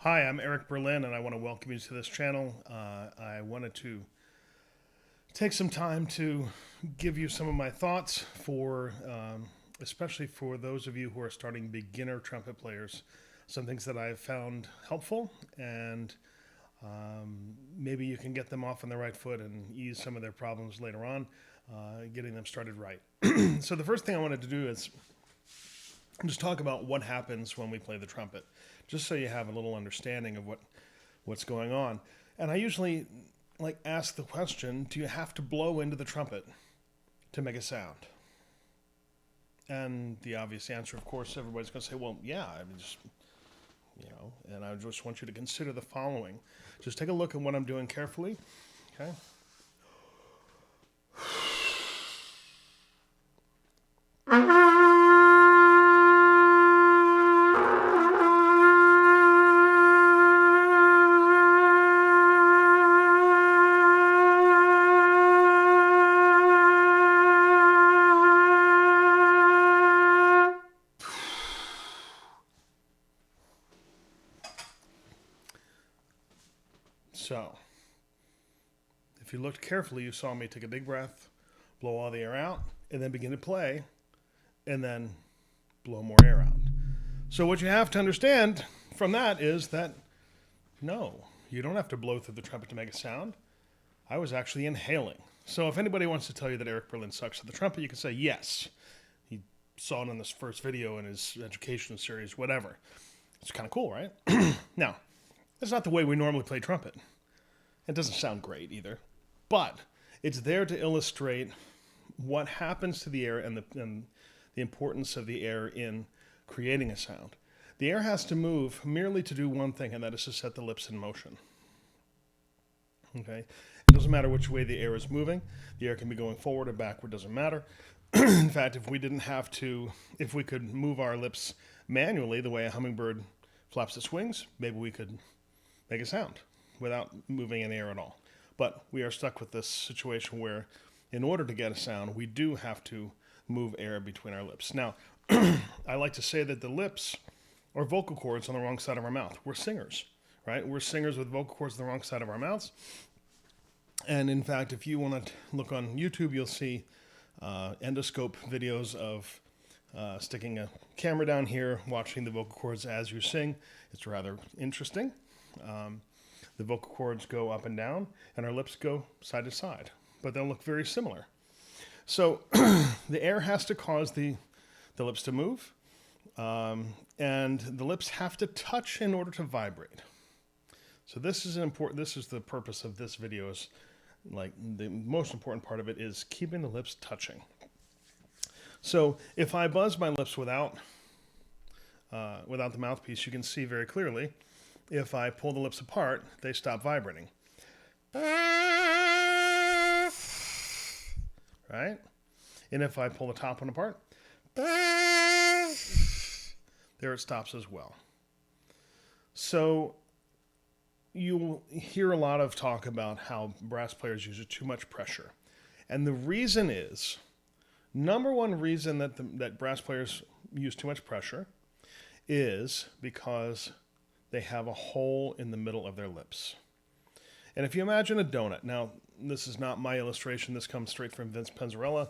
Hi, I'm Eric Berlin, and I want to welcome you to this channel. I wanted to take some time to give you some of my thoughts for, especially for those of you who are starting beginner trumpet players, some things that I've found helpful, and maybe you can get them off on the right foot and ease some of their problems later on, getting them started right. So the first thing I wanted to do is just talk about what happens when we play the trumpet, just so you have a little understanding of what's going on. And I usually ask the question, do you have to blow into the trumpet to make a sound? And the obvious answer, of course, everybody's going to say, well, yeah, I mean, just, and I just want you to consider the following. Just take a look at what I'm doing carefully, okay? So, if you looked carefully, you saw me take a big breath, blow all the air out, and then begin to play, and then blow more air out. So what you have to understand from that is that, no, you don't have to blow through the trumpet to make a sound. I was actually inhaling. So if anybody wants to tell you that Eric Berlin sucks at the trumpet, you can say yes. He saw it in this first video in his education series, whatever. It's kind of cool, right? Now, that's not the way we normally play trumpet. It doesn't sound great either. But it's there to illustrate what happens to the air and the importance of the air in creating a sound. The air has to move merely to do one thing, and that is to set the lips in motion. Okay? It doesn't matter which way the air is moving. The air can be going forward or backward, doesn't matter. In fact, if we could move our lips manually the way a hummingbird flaps its wings, maybe we could make a sound without moving any air at all. But we are stuck with this situation where in order to get a sound, we do have to move air between our lips. Now, I like to say that the lips are vocal cords on the wrong side of our mouth. We're singers, right? We're singers with vocal cords on the wrong side of our mouths. And in fact, if you want to look on YouTube, you'll see endoscope videos of sticking a camera down here, watching the vocal cords as you sing. It's rather interesting. The vocal cords go up and down, and our lips go side to side, but they'll look very similar. So the air has to cause the lips to move, and the lips have to touch in order to vibrate. So this is the purpose of this video. Is the most important part of it is keeping the lips touching. So if I buzz my lips without the mouthpiece, you can see very clearly. If I pull the lips apart, they stop vibrating. Right? And if I pull the top one apart, there it stops as well. So you'll hear a lot of talk about how brass players use too much pressure. And the reason is, number one reason that brass players use too much pressure is because they have a hole in the middle of their lips. And if you imagine a donut, now this is not my illustration, this comes straight from Vince Penzarella,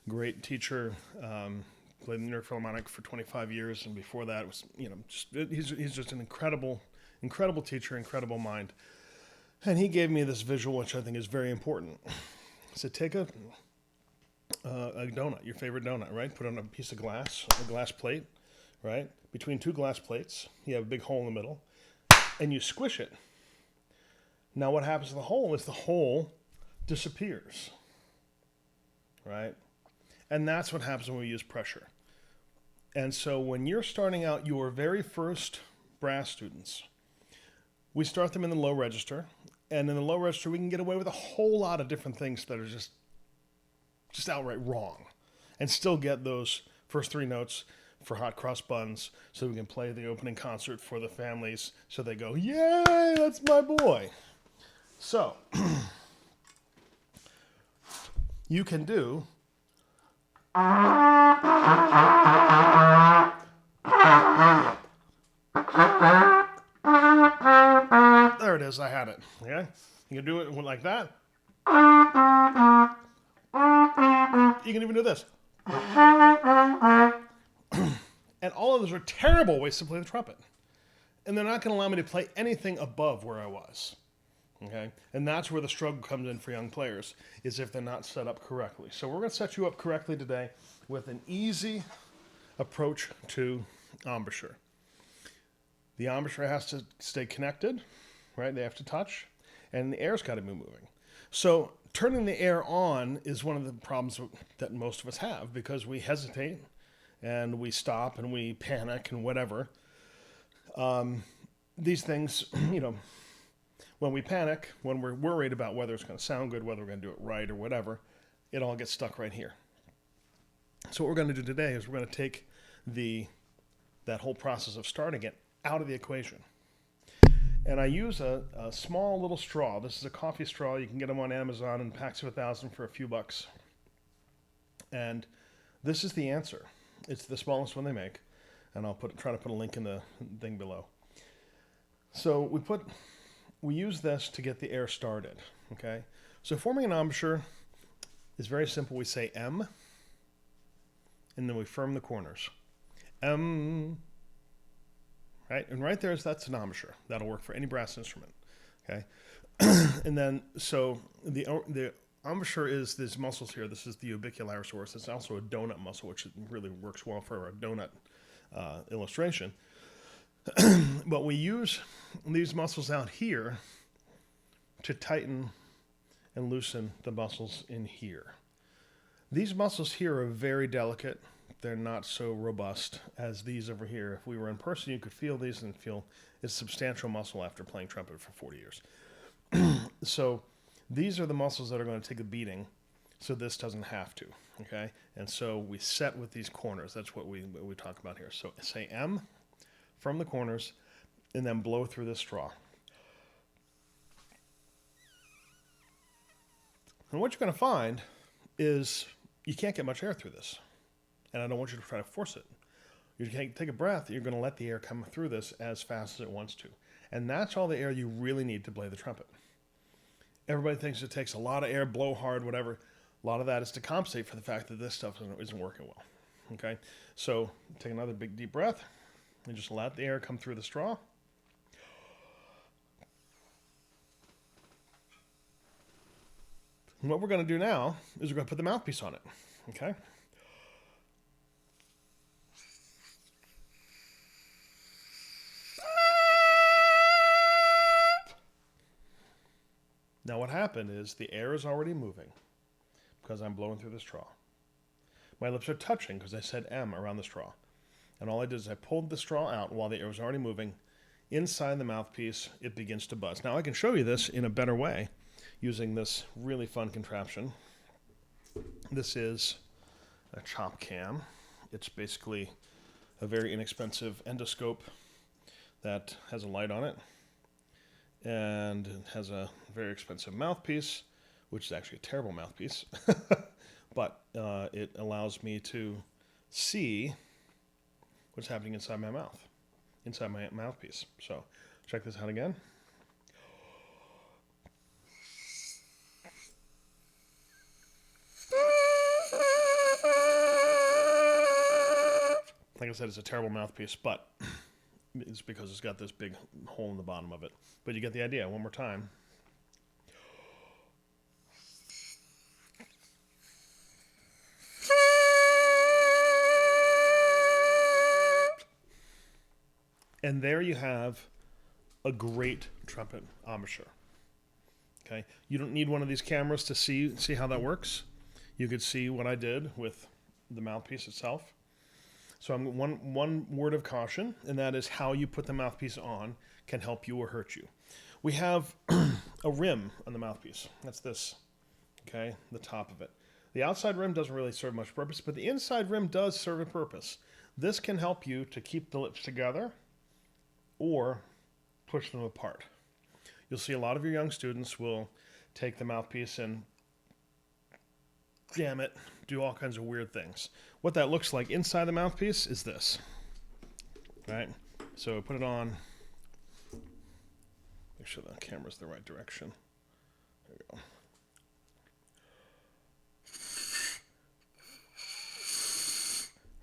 great teacher, played in the New York Philharmonic for 25 years, and before that was, he's just an incredible teacher, incredible mind. And he gave me this visual, which I think is very important. He said, take a donut, your favorite donut, right? Put it on a piece of glass, a glass plate, right? Between two glass plates, you have a big hole in the middle, and you squish it. Now what happens to the hole is the hole disappears, right? And that's what happens when we use pressure. And so when you're starting out your very first brass students, we start them in the low register, and in the low register we can get away with a whole lot of different things that are just outright wrong, and still get those first three notes for hot cross buns, so we can play the opening concert for the families, so they go, yay, that's my boy. So, you can do as I had it. Okay, you can do it like that. You can even do this. And all of those are terrible ways to play the trumpet. And they're not going to allow me to play anything above where I was. Okay? And that's where the struggle comes in for young players, is if they're not set up correctly. So we're going to set you up correctly today with an easy approach to embouchure. The embouchure has to stay connected, right? They have to touch, and the air's got to be moving. So turning the air on is one of the problems that most of us have, because we hesitate and we stop and we panic and whatever. These things, when we panic, when we're worried about whether it's going to sound good, whether we're going to do it right or whatever, it all gets stuck right here. So what we're going to do today is we're going to take that whole process of starting it out of the equation. And I use a small little straw. This is a coffee straw. You can get them on Amazon in packs of 1,000 for a few bucks. And this is the answer. It's the smallest one they make. And I'll try to put a link in the thing below. So we use this to get the air started. Okay. So forming an embouchure is very simple. We say M, and then we firm the corners. M. Right? And right there, that's an embouchure. That'll work for any brass instrument. Okay? And then, so the embouchure is these muscles here. This is the orbicularis. It's also a donut muscle, which really works well for a donut illustration. But we use these muscles out here to tighten and loosen the muscles in here. These muscles here are very delicate. They're not so robust as these over here. If we were in person, you could feel these and feel it's substantial muscle after playing trumpet for 40 years. So these are the muscles that are going to take a beating, so this doesn't have to, okay? And so we set with these corners. That's what we talk about here. So say M from the corners, and then blow through this straw. And what you're going to find is you can't get much air through this. And I don't want you to try to force it. You take a breath, you're going to let the air come through this as fast as it wants to. And that's all the air you really need to play the trumpet. Everybody thinks it takes a lot of air, blow hard, whatever. A lot of that is to compensate for the fact that this stuff isn't working well. Okay? So take another big deep breath and just let the air come through the straw. And what we're going to do now is we're going to put the mouthpiece on it. Okay? Now what happened is the air is already moving because I'm blowing through the straw. My lips are touching because I said M around the straw. And all I did is I pulled the straw out while the air was already moving. Inside the mouthpiece, it begins to buzz. Now I can show you this in a better way using this really fun contraption. This is a chop cam. It's basically a very inexpensive endoscope that has a light on it. And it has a very expensive mouthpiece, which is actually a terrible mouthpiece. But it allows me to see what's happening inside my mouth, inside my mouthpiece. So check this out again. Like I said, it's a terrible mouthpiece, but it's because it's got this big hole in the bottom of it. But you get the idea. One more time. And there you have a great trumpet embouchure. Okay, you don't need one of these cameras to see how that works. You could see what I did with the mouthpiece itself. So I'm one word of caution, and that is how you put the mouthpiece on can help you or hurt you. We have a rim on the mouthpiece. That's this, okay, the top of it. The outside rim doesn't really serve much purpose, but the inside rim does serve a purpose. This can help you to keep the lips together or push them apart. You'll see a lot of your young students will take the mouthpiece and jam it, do all kinds of weird things. What that looks like inside the mouthpiece is this. Right? So put it on. Make sure the camera's the right direction. There we go.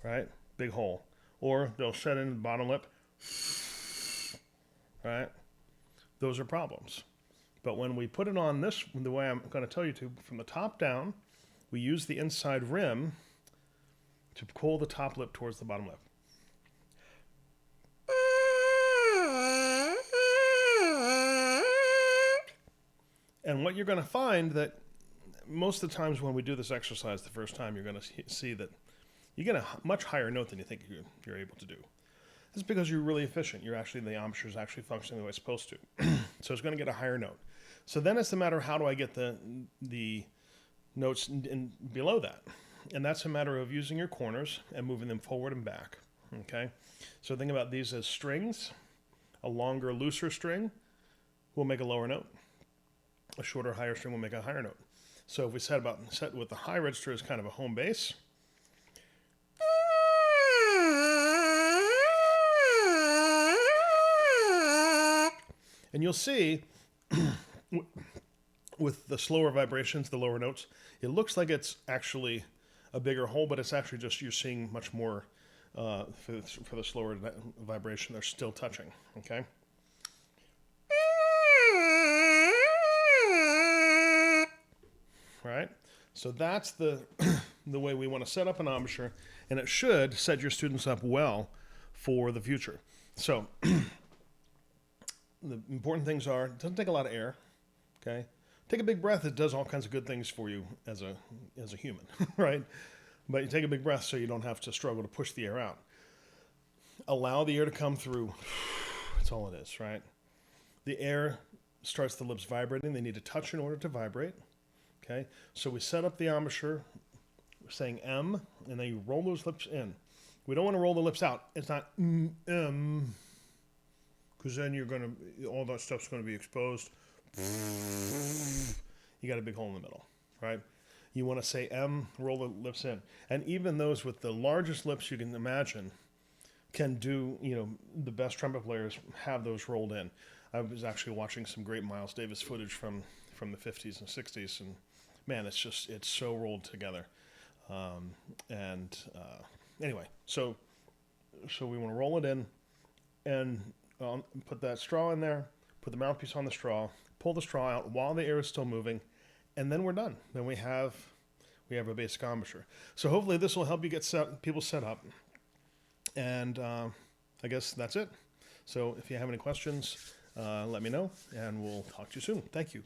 Right? Big hole. Or they'll set in the bottom lip. Right? Those are problems. But when we put it on this, the way I'm going to tell you to, from the top down, we use the inside rim to pull the top lip towards the bottom lip. And what you're going to find that most of the times when we do this exercise the first time, you're going to see that you get a much higher note than you think you're able to do. It's because you're really efficient. The embouchure is actually functioning the way it's supposed to. So it's going to get a higher note. So then it's a matter of how do I get the notes in below that. And that's a matter of using your corners and moving them forward and back. Okay? So think about these as strings. A longer, looser string will make a lower note. A shorter, higher string will make a higher note. So if we set with the high register as kind of a home base, and you'll see with the slower vibrations, the lower notes, it looks like it's actually a bigger hole, but it's actually just you're seeing much more for the slower vibration. They're still touching, okay? Right? So that's the way we want to set up an embouchure, and it should set your students up well for the future. So the important things are, it doesn't take a lot of air, okay? Take a big breath. It does all kinds of good things for you as a human, right? But you take a big breath so you don't have to struggle to push the air out. Allow the air to come through. That's all it is, right? The air starts the lips vibrating. They need to touch in order to vibrate, okay? So we set up the embouchure, saying M, and then you roll those lips in. We don't want to roll the lips out. It's not M, because then all that stuff's going to be exposed. You got a big hole in the middle, right? You want to say M, roll the lips in. And even those with the largest lips you can imagine can do, the best trumpet players have those rolled in. I was actually watching some great Miles Davis footage from the 50s and 60s, and man, it's so rolled together. Anyway, so we want to roll it in and put that straw in there, put the mouthpiece on the straw, pull the straw out while the air is still moving, and then we're done. Then we have a basic embouchure. So hopefully this will help you get people set up. And I guess that's it. So if you have any questions, let me know, and we'll talk to you soon. Thank you.